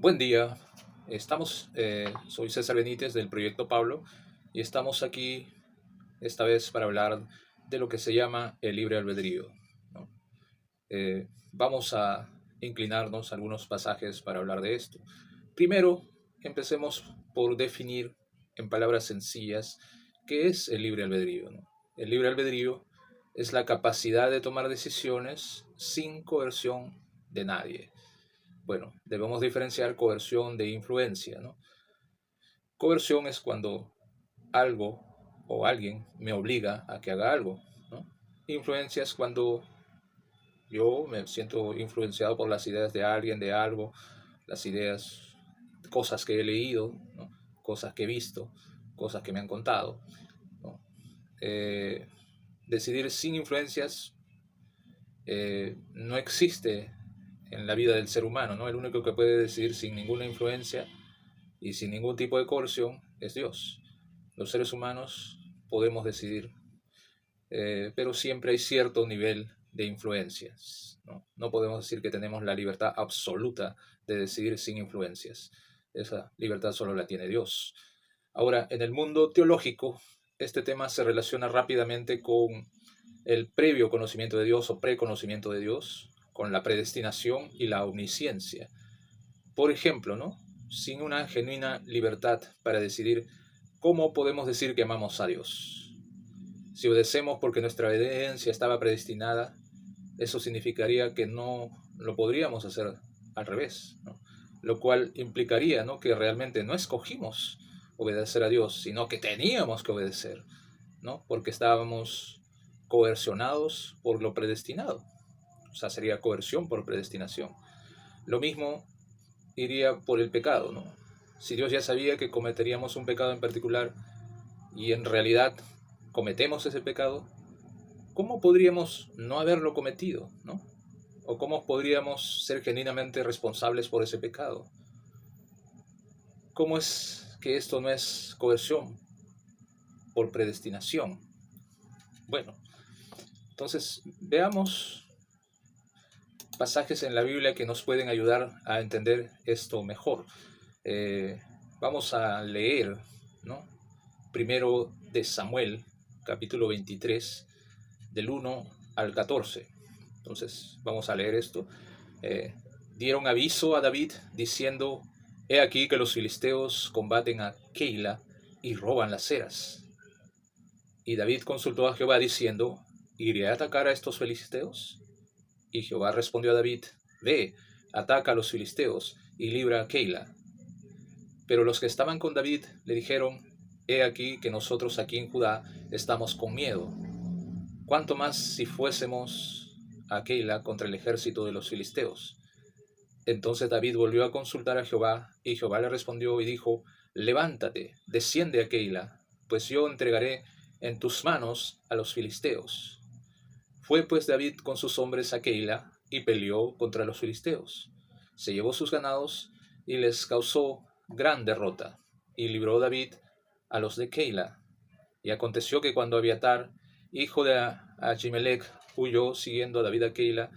Buen día, soy César Benítez del Proyecto Pablo y estamos aquí esta vez para hablar de lo que se llama el libre albedrío, ¿no? Vamos a inclinarnos a algunos pasajes para hablar de esto. Primero, empecemos por definir en palabras sencillas qué es el libre albedrío, ¿no? El libre albedrío es la capacidad de tomar decisiones sin coerción de nadie. Bueno, debemos diferenciar coerción de influencia, ¿no? Coerción es cuando algo o alguien me obliga a que haga algo, ¿no? Influencia es cuando yo me siento influenciado por las ideas de alguien, de algo, las ideas, cosas que he leído, ¿no? Cosas que he visto, cosas que me han contado, ¿no? Eh, Decidir sin influencias no existe en la vida del ser humano, ¿no? El único que puede decidir sin ninguna influencia y sin ningún tipo de coerción es Dios. Los seres humanos podemos decidir, pero siempre hay cierto nivel de influencias, ¿no? No podemos decir que tenemos la libertad absoluta de decidir sin influencias. Esa libertad solo la tiene Dios. Ahora, en el mundo teológico, este tema se relaciona rápidamente con el previo conocimiento de Dios o preconocimiento de Dios, con la predestinación y la omnisciencia. Por ejemplo, ¿no? Sin una genuina libertad para decidir, ¿cómo podemos decir que amamos a Dios? Si obedecemos porque nuestra obediencia estaba predestinada, eso significaría que no lo podríamos hacer al revés, ¿no? Lo cual implicaría, ¿no?, que realmente no escogimos obedecer a Dios, sino que teníamos que obedecer, ¿no?, porque estábamos coercionados por lo predestinado. O sea, sería coerción por predestinación. Lo mismo iría por el pecado, ¿no? Si Dios ya sabía que cometeríamos un pecado en particular y en realidad cometemos ese pecado, ¿cómo podríamos no haberlo cometido, ¿no? ¿O cómo podríamos ser genuinamente responsables por ese pecado? ¿Cómo es que esto no es coerción por predestinación? Bueno, entonces veamos pasajes en la Biblia que nos pueden ayudar a entender esto mejor. Eh, Vamos a leer, ¿no?, primero de Samuel, capítulo 23, del 1 al 14. Entonces, vamos a leer esto. Eh, Dieron aviso a David diciendo: He aquí que los filisteos combaten a Keila y roban las ceras. Y David consultó a Jehová diciendo: ¿Iré a atacar a estos filisteos? Y Jehová respondió a David: Ve, ataca a los filisteos y libra a Keila. Pero los que estaban con David le dijeron: He aquí que nosotros aquí en Judá estamos con miedo. ¿Cuánto más si fuésemos a Keila contra el ejército de los filisteos? Entonces David volvió a consultar a Jehová, y Jehová le respondió y dijo: Levántate, desciende a Keila, pues yo entregaré en tus manos a los filisteos. Fue pues David con sus hombres a Keila, y peleó contra los filisteos. Se llevó sus ganados, y les causó gran derrota, y libró David a los de Keila. Y aconteció que cuando Abiatar, hijo de Ahimelech, huyó siguiendo a David a Keila,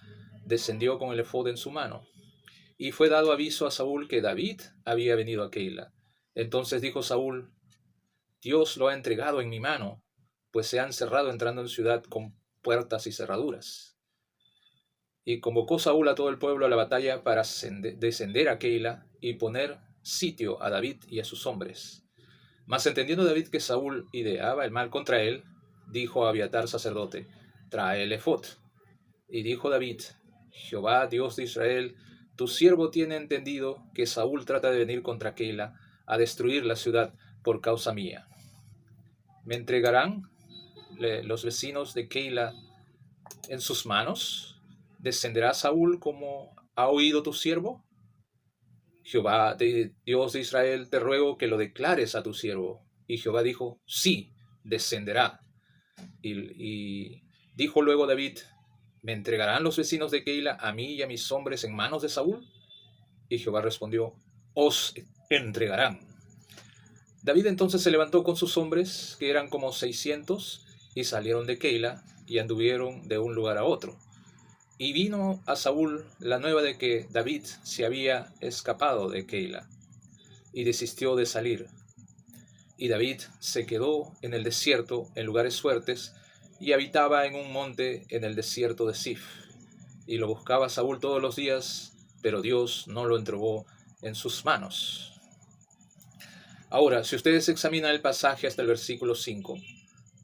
descendió con el efod en su mano. Y fue dado aviso a Saúl que David había venido a Keila. Entonces dijo Saúl: Dios lo ha entregado en mi mano, pues se han cerrado entrando en ciudad con puertas y cerraduras. Y convocó Saúl a todo el pueblo a la batalla para descender a Keila y poner sitio a David y a sus hombres. Mas entendiendo David que Saúl ideaba el mal contra él, dijo a Abiatar sacerdote: Trae el efod. Y dijo David: Jehová, Dios de Israel, tu siervo tiene entendido que Saúl trata de venir contra Keila a destruir la ciudad por causa mía. ¿Me entregarán los vecinos de Keila en sus manos? ¿Descenderá Saúl como ha oído tu siervo? Jehová, Dios de Israel, te ruego que lo declares a tu siervo. Y Jehová dijo: Sí, descenderá. Y dijo luego David: ¿Me entregarán los vecinos de Keila a mí y a mis hombres en manos de Saúl? Y Jehová respondió: Os entregarán. David entonces se levantó con sus hombres, que eran como 600, y salieron de Keila y anduvieron de un lugar a otro. Y vino a Saúl la nueva de que David se había escapado de Keila y desistió de salir. Y David se quedó en el desierto, en lugares fuertes, y habitaba en un monte en el desierto de Sif. Y lo buscaba Saúl todos los días, pero Dios no lo entregó en sus manos. Ahora, si ustedes examinan el pasaje hasta el versículo 5,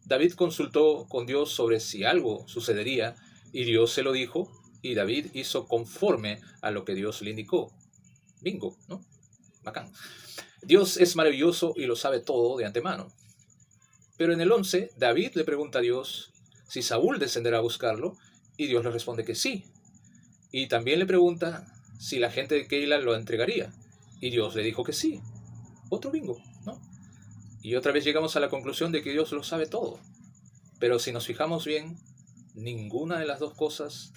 David consultó con Dios sobre si algo sucedería, y Dios se lo dijo, y David hizo conforme a lo que Dios le indicó. Bingo, ¿no? Bacán. Dios es maravilloso y lo sabe todo de antemano. Pero en el 11, David le pregunta a Dios si Saúl descenderá a buscarlo, y Dios le responde que sí. Y también le pregunta si la gente de Keila lo entregaría, y Dios le dijo que sí. Otro bingo, ¿no? Y otra vez llegamos a la conclusión de que Dios lo sabe todo. Pero si nos fijamos bien, ninguna de las dos cosas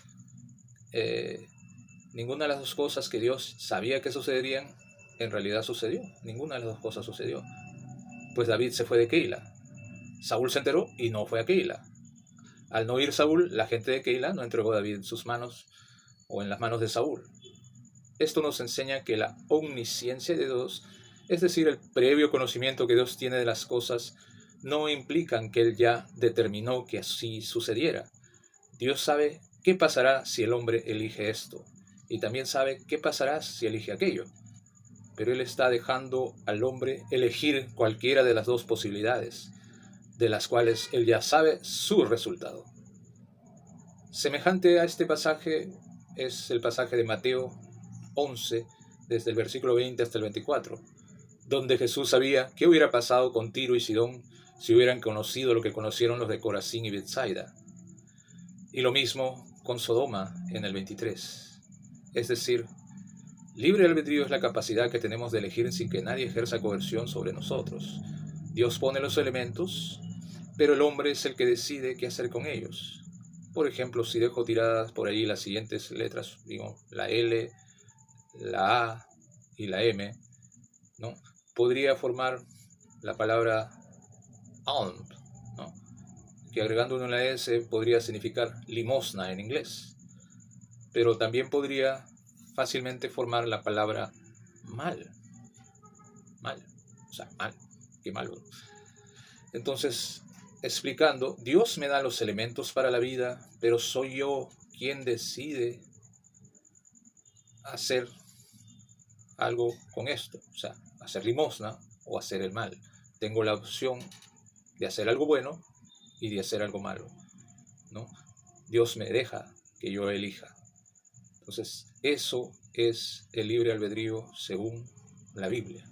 que Dios sabía que sucederían, en realidad sucedió. Ninguna de las dos cosas sucedió. Pues David se fue de Keila. Saúl se enteró y no fue a Keila. Al no ir Saúl, la gente de Keila no entregó a David en sus manos o en las manos de Saúl. Esto nos enseña que la omnisciencia de Dios, es decir, el previo conocimiento que Dios tiene de las cosas, no implican que Él ya determinó que así sucediera. Dios sabe qué pasará si el hombre elige esto, y también sabe qué pasará si elige aquello. Pero Él está dejando al hombre elegir cualquiera de las dos posibilidades, de las cuales Él ya sabe su resultado. Semejante a este pasaje es el pasaje de Mateo 11, desde el versículo 20 hasta el 24, donde Jesús sabía qué hubiera pasado con Tiro y Sidón si hubieran conocido lo que conocieron los de Corazín y Betsaida. Y lo mismo con Sodoma en el 23. Es decir, libre albedrío es la capacidad que tenemos de elegir sin que nadie ejerza coerción sobre nosotros. Dios pone los elementos, pero el hombre es el que decide qué hacer con ellos. Por ejemplo, si dejo tiradas por ahí las siguientes letras, digo, la L, la A y la M, ¿no? Podría formar la palabra alm, ¿no? Que agregando una S podría significar limosna en inglés. Pero también podría fácilmente formar la palabra mal. Mal. O sea, mal. Qué malo. Entonces, explicando, Dios me da los elementos para la vida, pero soy yo quien decide hacer algo con esto. O sea, hacer limosna o hacer el mal. Tengo la opción de hacer algo bueno y de hacer algo malo, ¿no? Dios me deja que yo elija. Entonces, eso es el libre albedrío según la Biblia.